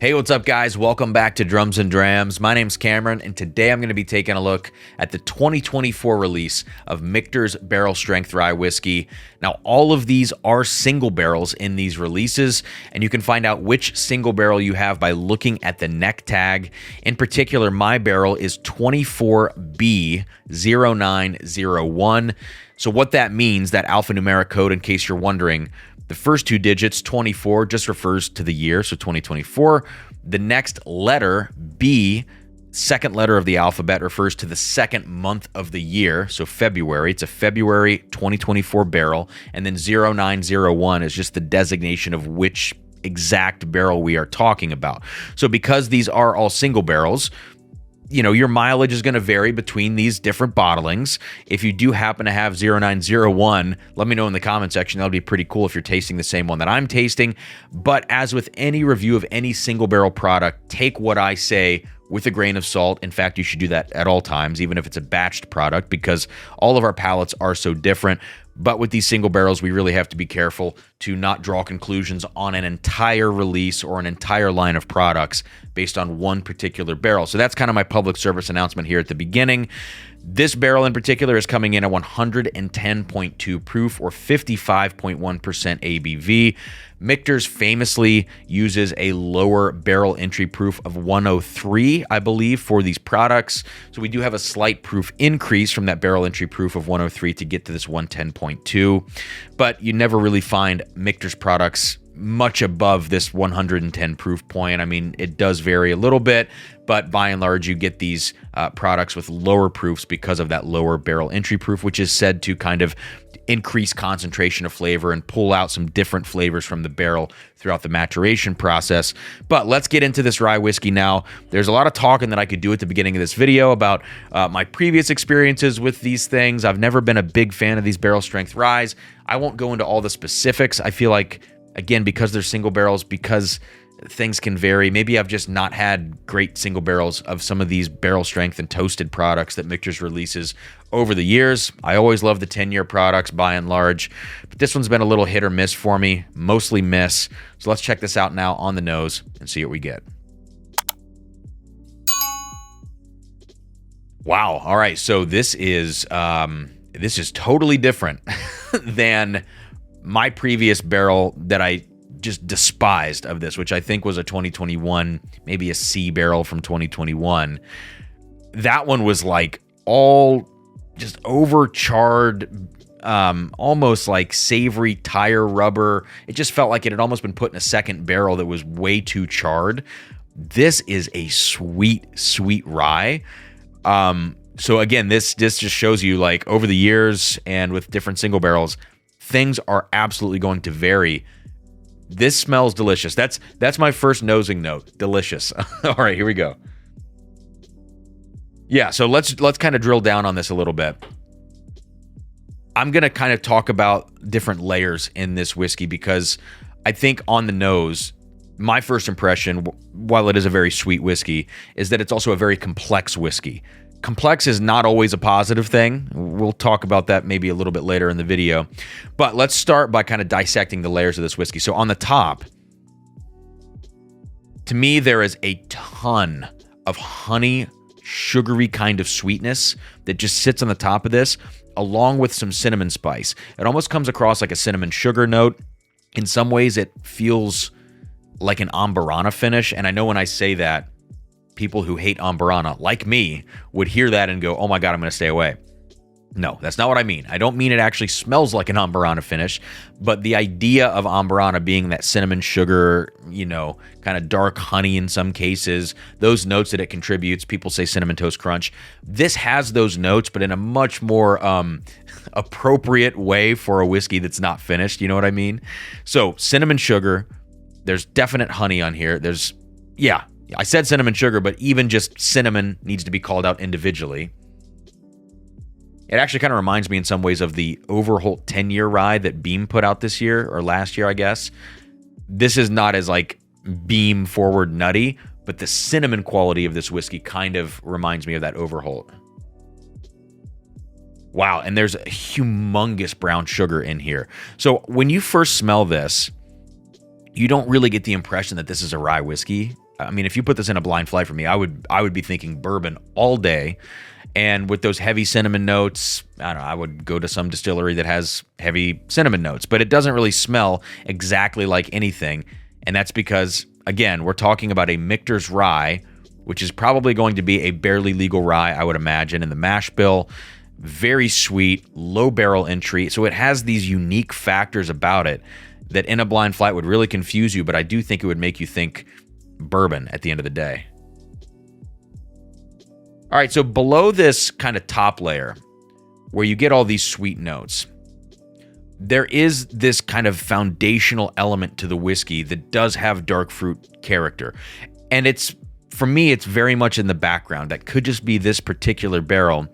Hey, what's up, guys? Welcome back to Drums and Drams. My name's Cameron, and today I'm going to be taking a look at the 2024 release of Michter's Barrel Strength Rye Whiskey. Now, all of these are single barrels in these releases, and you can find out which single barrel you have by looking at the neck tag. In particular, my barrel is 24B0901. So what that means, that alphanumeric code, in case you're wondering, the first two digits, 24, just refers to the year, so 2024. The next letter, B, second letter of the alphabet, refers to the second month of the year, so February. It's a February 2024 barrel. And then 0901 is just the designation of which exact barrel we are talking about. So because these are all single barrels, you know, your mileage is going to vary between these different bottlings. If you do happen to have 0901, let me know in the comment section. That would be pretty cool if you're tasting the same one that I'm tasting. But as with any review of any single barrel product, take what I say with a grain of salt. In fact, you should do that at all times, even if it's a batched product, because all of our palates are so different. But with these single barrels, we really have to be careful to not draw conclusions on an entire release or an entire line of products based on one particular barrel. So that's kind of my public service announcement here at the beginning. This barrel in particular is coming in at 110.2 proof or 55.1% ABV. Michter's famously uses a lower barrel entry proof of 103, I believe, for these products. So we do have a slight proof increase from that barrel entry proof of 103 to get to this 110.2. But you never really find Michter's products much above this 110 proof point. I mean, it does vary a little bit, but by and large, you get these products with lower proofs because of that lower barrel entry proof, which is said to kind of increase concentration of flavor and pull out some different flavors from the barrel throughout the maturation process. But let's get into this rye whiskey now. There's a lot of talking that I could do at the beginning of this video about my previous experiences with these things. I've never been a big fan of these barrel strength ryes. I won't go into all the specifics. I feel like, again, because they're single barrels, because things can vary. Maybe I've just not had great single barrels of some of these barrel strength and toasted products that Michter's releases over the years. I always love the 10-year products by and large, but this one's been a little hit or miss for me, mostly miss. So let's check this out now on the nose and see what we get. Wow. All right. So this is totally different than my previous barrel that I just despised of this, which I think was a 2021, maybe a C barrel from 2021. That one was like all just overcharred, almost like savory tire rubber. It just felt like it had almost been put in a second barrel that was way too charred. This is a sweet, sweet rye. So again, this just shows you, like, over the years and with different single barrels, things are absolutely going to vary. This smells delicious. That's my first nosing note. Delicious. All right, here we go. Yeah, so let's kind of drill down on this a little bit. I'm going to kind of talk about different layers in this whiskey because I think on the nose, my first impression, while it is a very sweet whiskey, is that it's also a very complex whiskey. Complex is not always a positive thing. We'll talk about that maybe a little bit later in the video. But let's start by kind of dissecting the layers of this whiskey. So on the top, to me, there is a ton of honey, sugary kind of sweetness that just sits on the top of this, along with some cinnamon spice. It almost comes across like a cinnamon sugar note. In some ways, it feels like an Amburana finish. And I know when I say that, people who hate Amburana, like me, would hear that and go, oh my God, I'm going to stay away. No, that's not what I mean. I don't mean it actually smells like an Amburana finish, but the idea of Amburana being that cinnamon sugar, you know, kind of dark honey in some cases, those notes that it contributes, people say cinnamon toast crunch. This has those notes, but in a much more appropriate way for a whiskey that's not finished. You know what I mean? So cinnamon sugar, there's definite honey on here. Yeah, I said cinnamon sugar, but even just cinnamon needs to be called out individually. It actually kind of reminds me in some ways of the Overholt 10-year rye that Beam put out this year, or last year, I guess. This is not as like Beam forward nutty, but the cinnamon quality of this whiskey kind of reminds me of that Overholt. Wow, and there's a humongous brown sugar in here. So when you first smell this, you don't really get the impression that this is a rye whiskey. I mean, if you put this in a blind flight for me, I would be thinking bourbon all day. And with those heavy cinnamon notes, I don't know, I would go to some distillery that has heavy cinnamon notes, but it doesn't really smell exactly like anything. And that's because, again, we're talking about a Michter's rye, which is probably going to be a barely legal rye, I would imagine, in the mash bill. Very sweet, low barrel entry. So it has these unique factors about it that in a blind flight would really confuse you, but I do think it would make you think bourbon at the end of the day. All right, so below this kind of top layer, where you get all these sweet notes, there is this kind of foundational element to the whiskey that does have dark fruit character. And it's, for me, it's very much in the background. That could just be this particular barrel,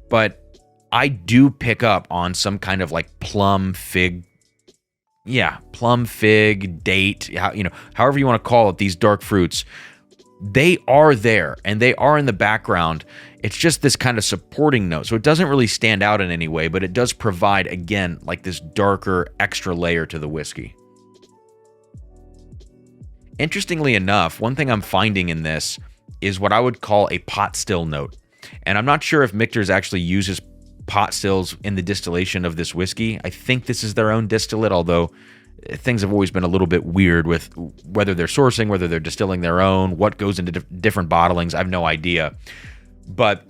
but I do pick up on some kind of like plum fig, date, however you want to call it, these dark fruits. They are there, and they are in the background. It's just this kind of supporting note. So it doesn't really stand out in any way, but it does provide, again, like this darker extra layer to the whiskey. Interestingly enough, one thing I'm finding in this is what I would call a pot still note. And I'm not sure if Michter's actually uses pot stills in the distillation of this whiskey. I think this is their own distillate, although things have always been a little bit weird with whether they're sourcing, whether they're distilling their own, what goes into different bottlings. I have no idea. But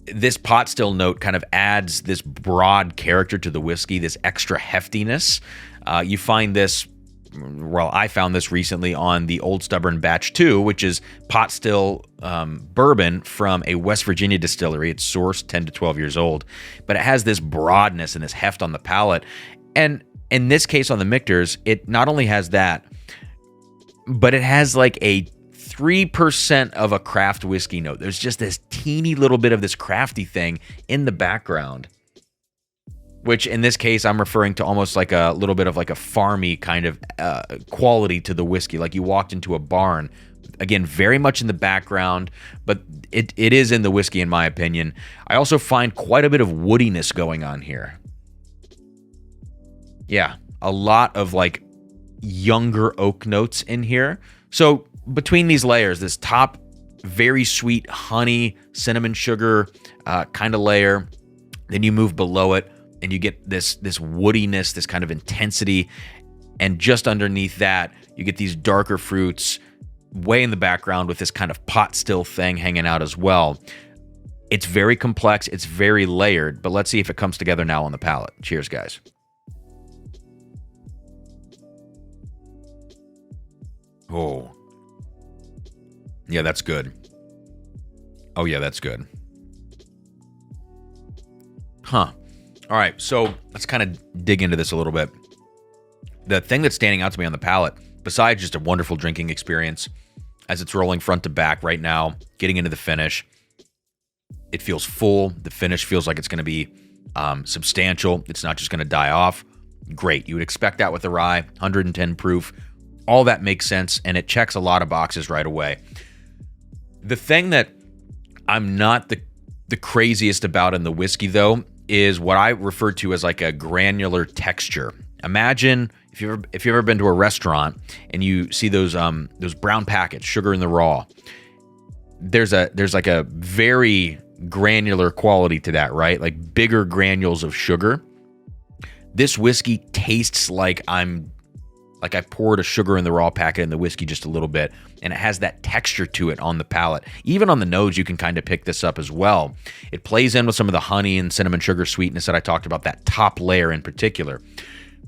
this pot still note kind of adds this broad character to the whiskey, this extra heftiness. You find this, well, I found this recently on the Old Stubborn Batch 2, which is pot still bourbon from a West Virginia distillery. It's sourced 10 to 12 years old, but it has this broadness and this heft on the palate. And in this case on the Michter's, it not only has that, but it has like a 3% of a craft whiskey note. There's just this teeny little bit of this crafty thing in the background, which in this case, I'm referring to almost like a little bit of like a farmy kind of quality to the whiskey, like you walked into a barn. Again, very much in the background, but it is in the whiskey, in my opinion. I also find quite a bit of woodiness going on here. Yeah, a lot of like younger oak notes in here. So between these layers, this top very sweet honey, cinnamon sugar kind of layer, then you move below it and you get this woodiness, this kind of intensity. And just underneath that, you get these darker fruits way in the background with this kind of pot still thing hanging out as well. It's very complex. It's very layered, but let's see if it comes together now on the palate. Cheers, guys. Oh. Yeah, that's good. Oh, yeah, that's good. Huh. All right, so let's kind of dig into this a little bit. The thing that's standing out to me on the palate, besides just a wonderful drinking experience, as it's rolling front to back right now, getting into the finish, it feels full. The finish feels like it's going to be substantial. It's not just going to die off. Great. You would expect that with the rye, 110 proof. All that makes sense, and it checks a lot of boxes right away. The thing that I'm not the craziest about in the whiskey, though, is what I refer to as like a granular texture. Imagine if you've ever been to a restaurant and you see those brown packets, sugar in the raw. There's like a very granular quality to that, right? Like bigger granules of sugar. This whiskey tastes like I poured a sugar in the raw packet in the whiskey just a little bit, and it has that texture to it on the palate. Even on the nose, you can kind of pick this up as well. It plays in with some of the honey and cinnamon sugar sweetness that I talked about, that top layer in particular.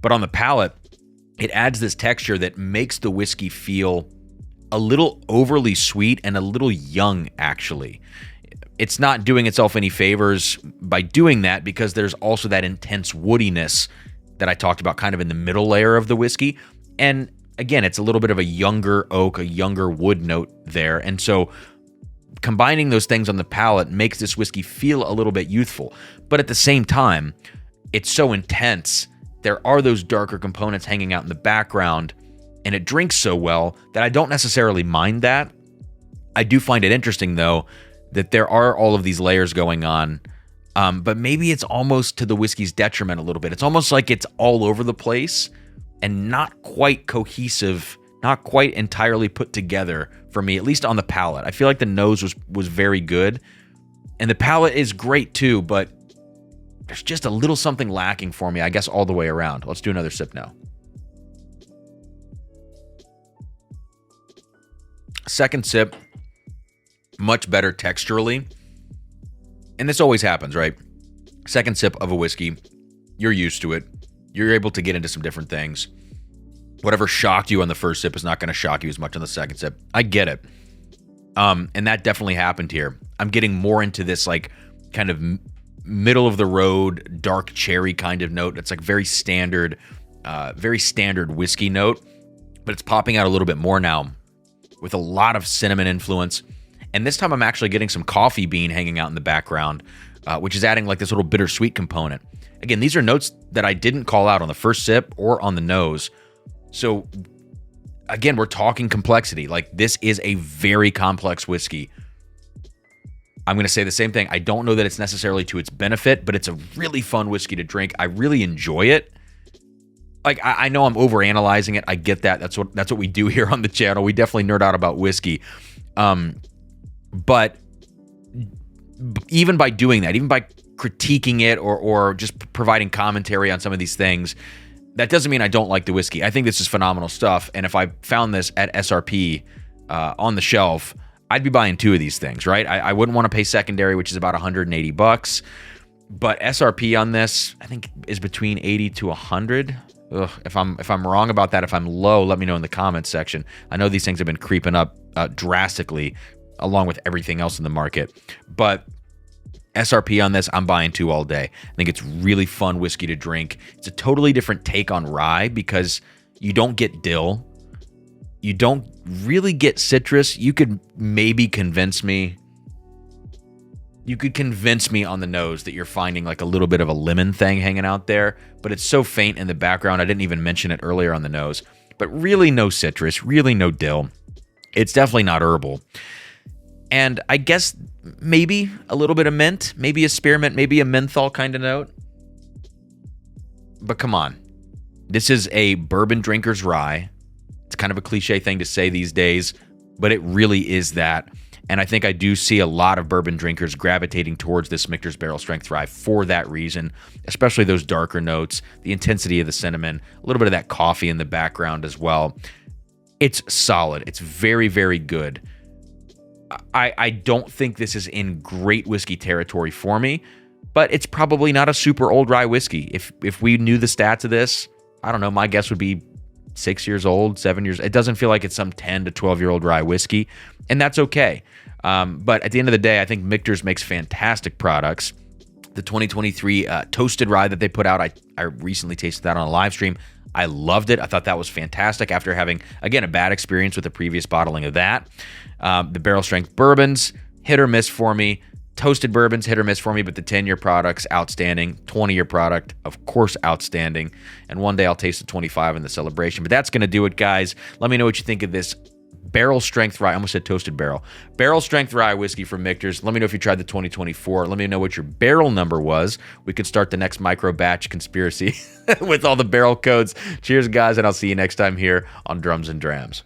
But on the palate, it adds this texture that makes the whiskey feel a little overly sweet and a little young, actually. It's not doing itself any favors by doing that, because there's also that intense woodiness that I talked about kind of in the middle layer of the whiskey. And again, it's a little bit of a younger oak, a younger wood note there. And so combining those things on the palate makes this whiskey feel a little bit youthful. But at the same time, it's so intense. There are those darker components hanging out in the background, and it drinks so well that I don't necessarily mind that. I do find it interesting, though, that there are all of these layers going on, but maybe it's almost to the whiskey's detriment a little bit. It's almost like it's all over the place and not quite cohesive not quite entirely put together for me, at least on the palate. I feel like the nose was very good, and the palate is great too, but there's just a little something lacking for me, I guess, all the way around. Let's do another sip now. Second sip, much better texturally. And this always happens, right? Second sip of a whiskey, you're used to it. You're able to get into some different things. Whatever shocked you on the first sip is not going to shock you as much on the second sip. I get it. And that definitely happened here. I'm getting more into this like kind of middle of the road, dark cherry kind of note. It's like very standard whiskey note, but it's popping out a little bit more now with a lot of cinnamon influence. And this time I'm actually getting some coffee bean hanging out in the background, which is adding like this little bittersweet component. Again, these are notes that I didn't call out on the first sip or on the nose. So again, we're talking complexity. Like, this is a very complex whiskey. I'm going to say the same thing. I don't know that it's necessarily to its benefit, but it's a really fun whiskey to drink. I really enjoy it. Like, I know I'm overanalyzing it. I get that. That's what we do here on the channel. We definitely nerd out about whiskey. But even by doing that, even by critiquing it or just providing commentary on some of these things, that doesn't mean I don't like the whiskey. I think this is phenomenal stuff. And if I found this at SRP on the shelf, I'd be buying 2 of these things, right? I wouldn't want to pay secondary, which is about $180. But SRP on this, I think, is between 80 to 100. Ugh, if I'm wrong about that, if I'm low, let me know in the comments section. I know these things have been creeping up drastically along with everything else in the market. But SRP on this, I'm buying 2 all day. I think it's really fun whiskey to drink. It's a totally different take on rye because you don't get dill. You don't really get citrus. You could maybe convince me. You could convince me on the nose that you're finding like a little bit of a lemon thing hanging out there, but it's so faint in the background. I didn't even mention it earlier on the nose, but really no citrus, really no dill. It's definitely not herbal. And I guess maybe a little bit of mint, maybe a spearmint, maybe a menthol kind of note. But come on. This is a bourbon drinker's rye. It's kind of a cliche thing to say these days, but it really is that. And I think I do see a lot of bourbon drinkers gravitating towards this Michter's Barrel Strength Rye for that reason, especially those darker notes, the intensity of the cinnamon, a little bit of that coffee in the background as well. It's solid. It's very, very good. I don't think this is in great whiskey territory for me, but it's probably not a super old rye whiskey. If we knew the stats of this, I don't know, my guess would be 6 years old, 7 years. It doesn't feel like it's some 10 to 12-year-old rye whiskey, and that's okay. But at the end of the day, I think Michter's makes fantastic products. The 2023 toasted rye that they put out, I recently tasted that on a live stream. I loved it. I thought that was fantastic after having, again, a bad experience with the previous bottling of that. The barrel strength bourbons, hit or miss for me. Toasted bourbons, hit or miss for me, but the 10-year products, outstanding. 20-year product, of course, outstanding. And one day I'll taste the 25 in the celebration. But that's going to do it, guys. Let me know what you think of this barrel strength rye. I almost said toasted barrel. Barrel strength rye whiskey from Michter's. Let me know if you tried the 2024. Let me know what your barrel number was. We could start the next micro batch conspiracy with all the barrel codes. Cheers, guys, and I'll see you next time here on Drums and Drams.